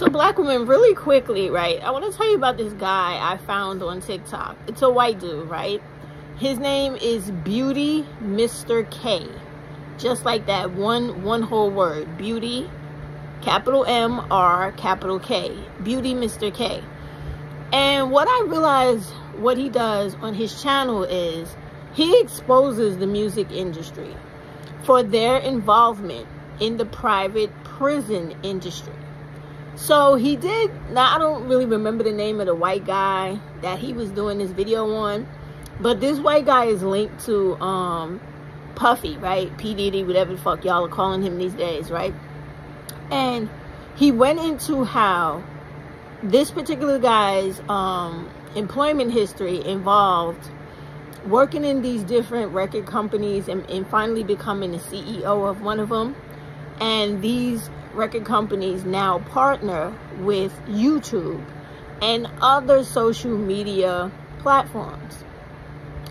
So black women, really quickly, right? I want to tell you about this guy I found on TikTok. It's a white dude, right? His name is Beauty Mr. K. Just like that, one whole word. Beauty, capital M, R, capital K. Beauty Mr. K. And what I realized what he does on his channel is he exposes the music industry for their involvement in the private prison industry. So he did, now I don't really remember the name of the white guy that he was doing this video on, but this white guy is linked to Puffy, right? P. Diddy, whatever the fuck y'all are calling him these days, right? And he went into how this particular guy's employment history involved working in these different record companies and finally becoming the CEO of one of them. And these record companies now partner with YouTube and other social media platforms.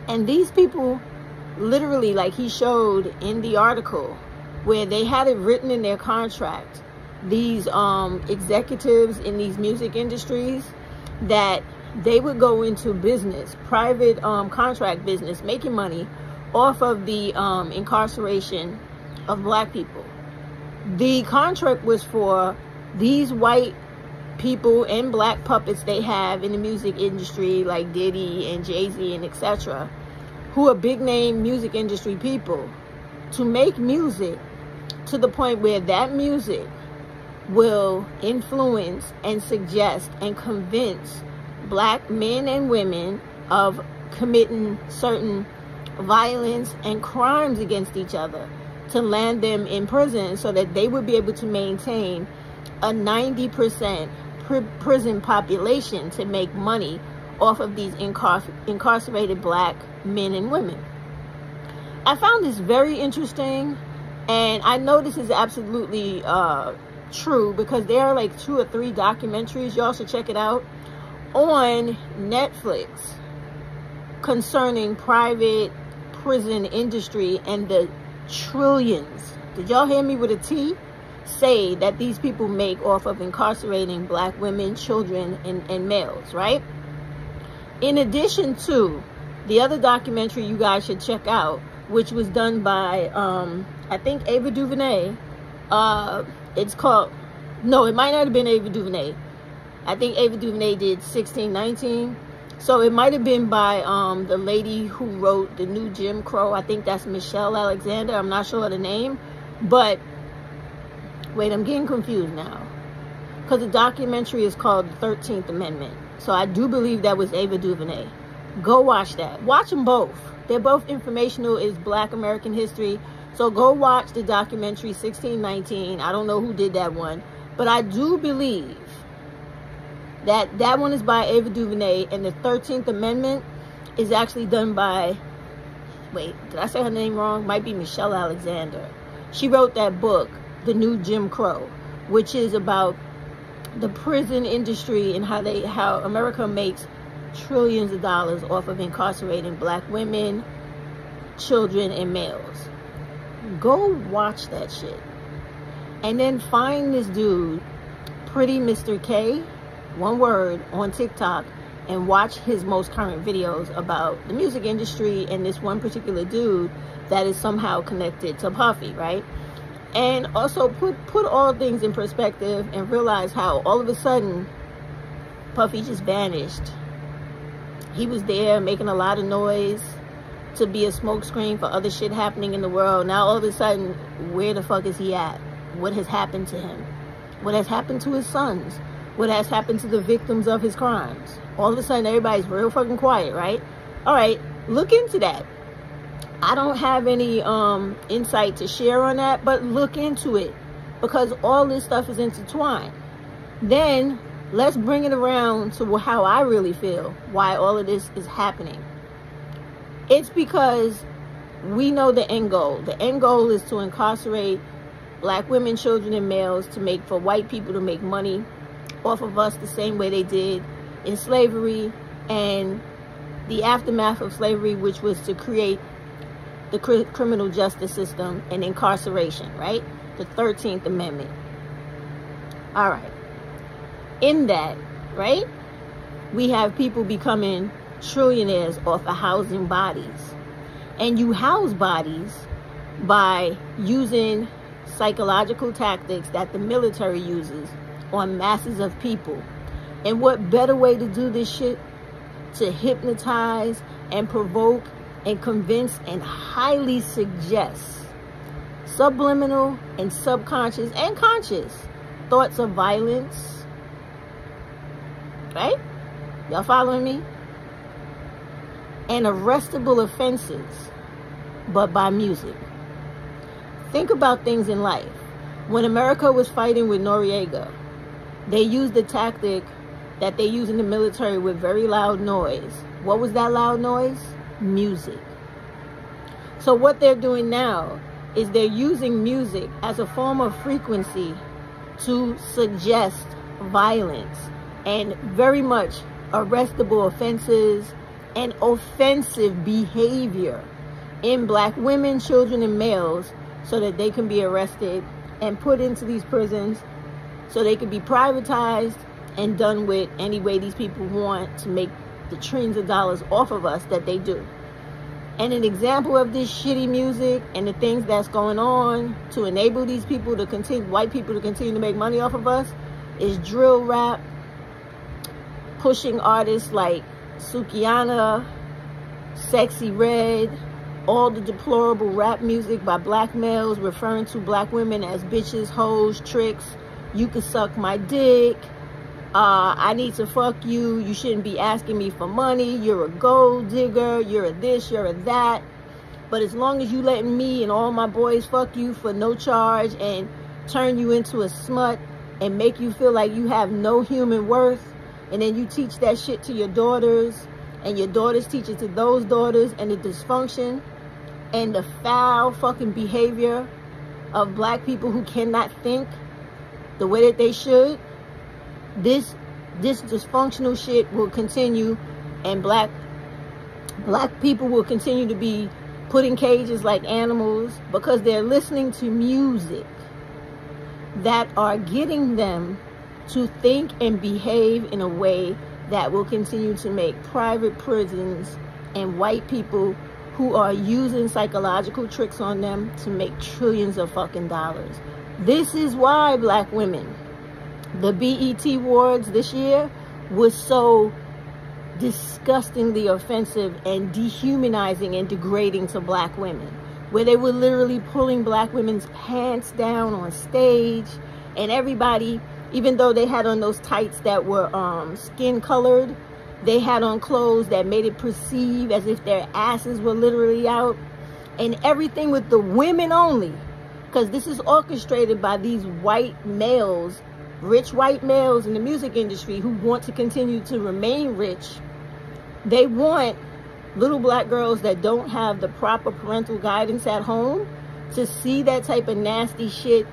And these people literally, like he showed in the article, where they had it written in their contract, these executives in these music industries, that they would go into business, private contract business, making money off of the incarceration of black people. The contract was for these white people and black puppets they have in the music industry, like Diddy and Jay-Z and etc., who are big name music industry people, to make music to the point where that music will influence and suggest and convince black men and women of committing certain violence and crimes against each other, to land them in prison so that they would be able to maintain a 90% prison population to make money off of these incarcerated black men and women. I found this very interesting, and I know this is absolutely true, because there are like 2 or 3 documentaries, y'all should check it out, on Netflix concerning private prison industry and the trillions, did y'all hear me with a T, say that these people make off of incarcerating black women, children, and males, right? In addition to the other documentary you guys should check out, which was done by I think Ava DuVernay. It's called, no, it might not have been Ava DuVernay. I think Ava DuVernay did 1619. So it might have been by the lady who wrote The New Jim Crow. I think that's Michelle Alexander. I'm not sure of the name. But, wait, I'm getting confused now. Because the documentary is called The 13th Amendment. So I do believe that was Ava DuVernay. Go watch that. Watch them both. They're both informational. It's Black American history. So go watch the documentary 1619. I don't know who did that one. But I do believe that one is by Ava DuVernay, and the 13th Amendment is actually done by, wait, did I say her name wrong? Might be Michelle Alexander. She wrote that book, The New Jim Crow, which is about the prison industry and how America makes trillions of dollars off of incarcerating black women, children, and males. Go watch that shit. And then find this dude, Pretty Mr. K, one word, on TikTok, and watch his most current videos about the music industry and this one particular dude that is somehow connected to Puffy, right? And also put all things in perspective and realize how all of a sudden Puffy just vanished. He was there making a lot of noise to be a smokescreen for other shit happening in the world. Now all of a sudden, where the fuck is he at? What has happened to him? What has happened to his sons? What has happened to the victims of his crimes? All of a sudden, everybody's real fucking quiet, right? All right, look into that. I don't have any insight to share on that, but look into it, because all this stuff is intertwined. Then let's bring it around to how I really feel, why all of this is happening. It's because we know the end goal. The end goal is to incarcerate black women, children, and males, for white people to make money off of us the same way they did in slavery and the aftermath of slavery, which was to create the criminal justice system and incarceration, right? The 13th Amendment. All right. In that, right, we have people becoming trillionaires off of housing bodies. And you house bodies by using psychological tactics that the military uses on masses of people. And what better way to do this shit? To hypnotize and provoke and convince and highly suggest subliminal and subconscious and conscious thoughts of violence. Right? Y'all following me? And arrestable offenses, but by music. Think about things in life. When America was fighting with Noriega, they used the tactic that they use in the military with very loud noise. What was that loud noise? Music. So what they're doing now is they're using music as a form of frequency to suggest violence and very much arrestable offenses and offensive behavior in black women, children, and males, so that they can be arrested and put into these prisons so they can be privatized and done with any way these people want to make the trillions of dollars off of us that they do. And an example of this shitty music and the things that's going on to enable these people to continue, white people to continue to make money off of us, is drill rap, pushing artists like Sukihana, Sexy Red, all the deplorable rap music by black males referring to black women as bitches, hoes, tricks, you can suck my dick, I need to fuck you, you shouldn't be asking me for money, you're a gold digger, you're a this, you're a that, but as long as you letting me and all my boys fuck you for no charge and turn you into a smut and make you feel like you have no human worth, and then you teach that shit to your daughters, and your daughters teach it to those daughters, and the dysfunction and the foul fucking behavior of black people who cannot think the way that they should, this dysfunctional shit will continue, and black people will continue to be put in cages like animals because they're listening to music that are getting them to think and behave in a way that will continue to make private prisons and white people who are using psychological tricks on them to make trillions of fucking dollars. This is why black women, the BET Awards this year was so disgustingly offensive and dehumanizing and degrading to black women, where they were literally pulling black women's pants down on stage, and everybody, even though they had on those tights that were skin colored, they had on clothes that made it perceive as if their asses were literally out, and everything with the women only, because this is orchestrated by these white males, rich white males in the music industry who want to continue to remain rich. They want little black girls that don't have the proper parental guidance at home to see that type of nasty shit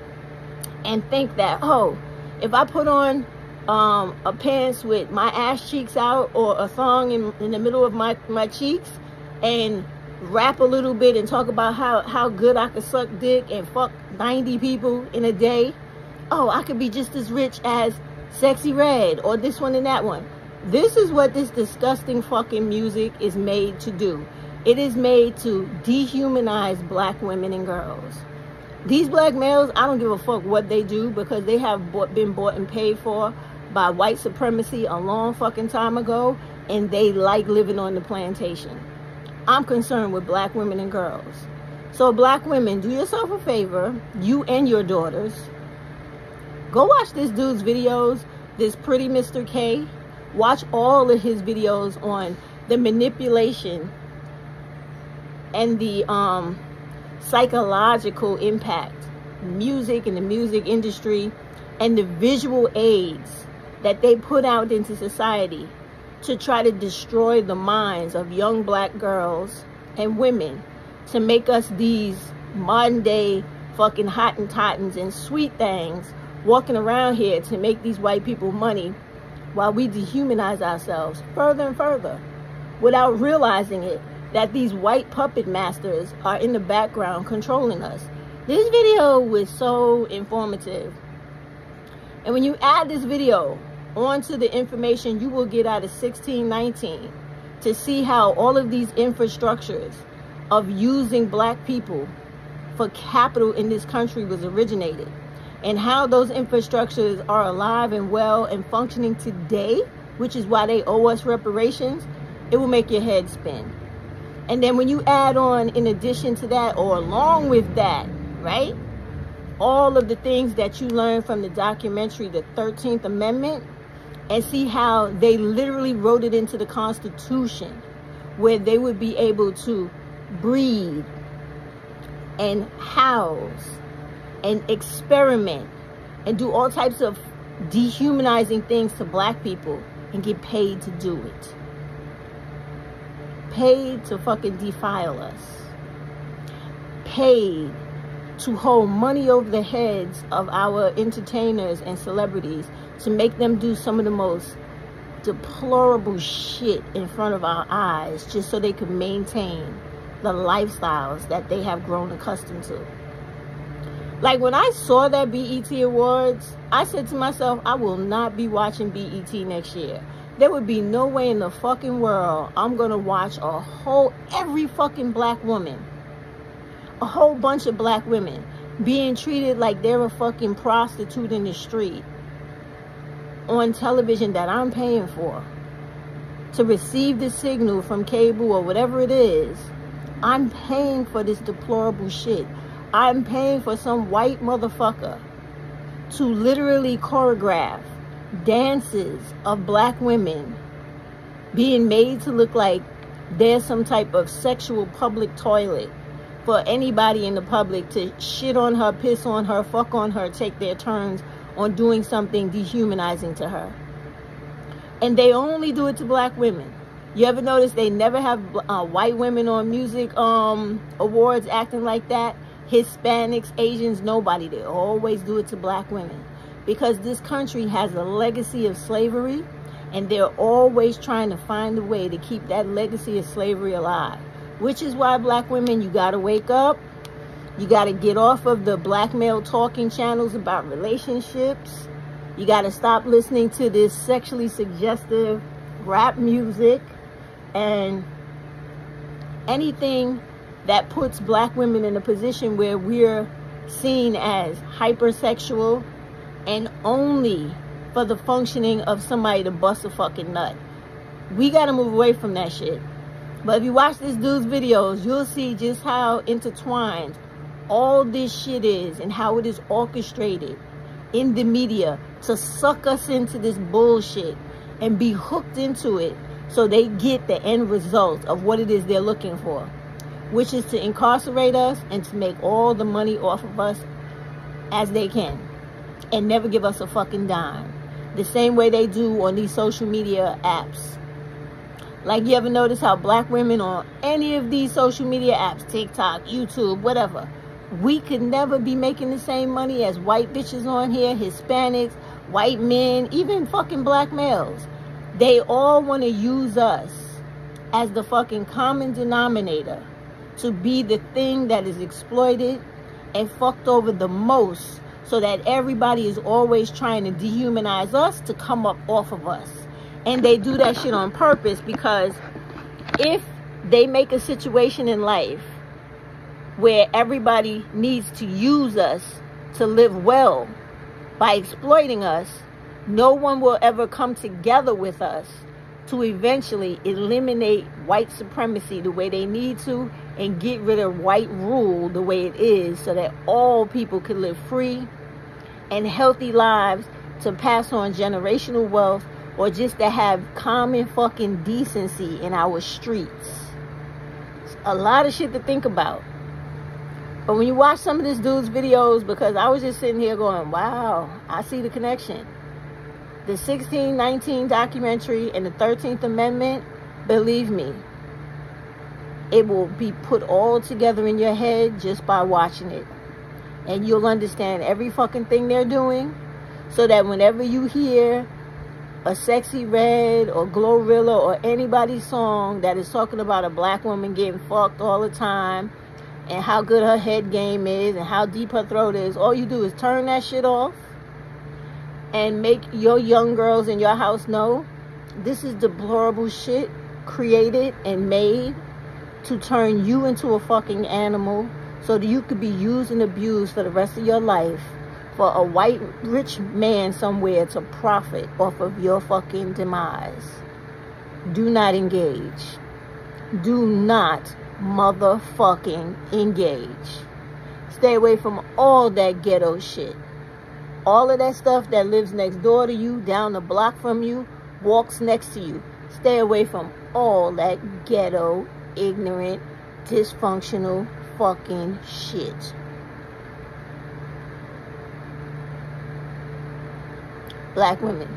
and think that, oh, if I put on a pants with my ass cheeks out, or a thong in the middle of my cheeks, and rap a little bit and talk about how good I could suck dick and fuck 90 people in a day, oh, I could be just as rich as Sexy Red or this one and that one. This is what this disgusting fucking music is made to do. It is made to dehumanize black women and girls. These black males, I don't give a fuck what they do, because they have been bought and paid for by white supremacy a long fucking time ago, and they like living on the plantation. I'm concerned with black women and girls. So black women, do yourself a favor, you and your daughters, go watch this dude's videos, this Pretty Mr. K. Watch all of his videos on the manipulation and the psychological impact music and the music industry and the visual aids that they put out into society to try to destroy the minds of young black girls and women, to make us these modern day fucking Hottentottens and sweet things walking around here to make these white people money, while we dehumanize ourselves further and further without realizing it, that these white puppet masters are in the background controlling us. This video was so informative. And when you add this video onto the information you will get out of 1619 to see how all of these infrastructures of using black people for capital in this country was originated, and how those infrastructures are alive and well and functioning today, which is why they owe us reparations, it will make your head spin. And then when you add on, in addition to that, or along with that, right, all of the things that you learn from the documentary, the 13th Amendment, and see how they literally wrote it into the Constitution, where they would be able to breed and house and experiment and do all types of dehumanizing things to black people and get paid to do it. Paid to fucking defile us. Paid to hold money over the heads of our entertainers and celebrities to make them do some of the most deplorable shit in front of our eyes just so they could maintain the lifestyles that they have grown accustomed to. Like, when I saw that BET Awards, I said to myself, I will not be watching BET next year. There would be no way in the fucking world I'm gonna watch every fucking black woman, a whole bunch of black women being treated like they're a fucking prostitute in the street on television that I'm paying for to receive the signal from cable or whatever it is. I'm paying for this deplorable shit. I'm paying for some white motherfucker to literally choreograph dances of black women being made to look like they're some type of sexual public toilet for anybody in the public to shit on her, piss on her, fuck on her, take their turns on doing something dehumanizing to her. And they only do it to black women. You ever notice they never have white women on music awards acting like that? Hispanics, Asians, nobody. They always do it to black women. Because this country has a legacy of slavery, and they're always trying to find a way to keep that legacy of slavery alive. Which is why black women, you gotta wake up. You gotta get off of the black male talking channels about relationships. You gotta stop listening to this sexually suggestive rap music and anything that puts black women in a position where we're seen as hypersexual and only for the functioning of somebody to bust a fucking nut. We gotta move away from that shit. But if you watch this dude's videos, you'll see just how intertwined all this shit is and how it is orchestrated in the media to suck us into this bullshit and be hooked into it so they get the end result of what it is they're looking for, which is to incarcerate us and to make all the money off of us as they can and never give us a fucking dime. The same way they do on these social media apps. Like, you ever notice how black women on any of these social media apps, TikTok, YouTube, whatever, we could never be making the same money as white bitches on here, Hispanics, white men, even fucking black males. They all want to use us as the fucking common denominator to be the thing that is exploited and fucked over the most, so that everybody is always trying to dehumanize us to come up off of us. And they do that shit on purpose, because if they make a situation in life where everybody needs to use us to live well by exploiting us, no one will ever come together with us to eventually eliminate white supremacy the way they need to and get rid of white rule the way it is, so that all people can live free and healthy lives to pass on generational wealth, or just to have common fucking decency in our streets. It's a lot of shit to think about. But when you watch some of this dude's videos, because I was just sitting here going, wow, I see the connection. The 1619 documentary and the 13th Amendment, believe me, it will be put all together in your head just by watching it. And you'll understand every fucking thing they're doing, so that whenever you hear a Sexy Red or Glorilla or anybody's song that is talking about a black woman getting fucked all the time and how good her head game is and how deep her throat is, all you do is turn that shit off and make your young girls in your house know this is deplorable shit created and made to turn you into a fucking animal so that you could be used and abused for the rest of your life for a white rich man somewhere to profit off of your fucking demise. Do not engage. Do not motherfucking engage. Stay away from all that ghetto shit. All of that stuff that lives next door to you, down the block from you, walks next to you. Stay away from all that ghetto, ignorant, dysfunctional fucking shit. Black women,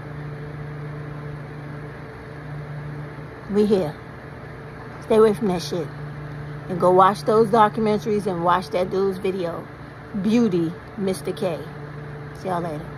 we here. Stay away from that shit. And go watch those documentaries and watch that dude's video. Beauty, Mr. K. See y'all later.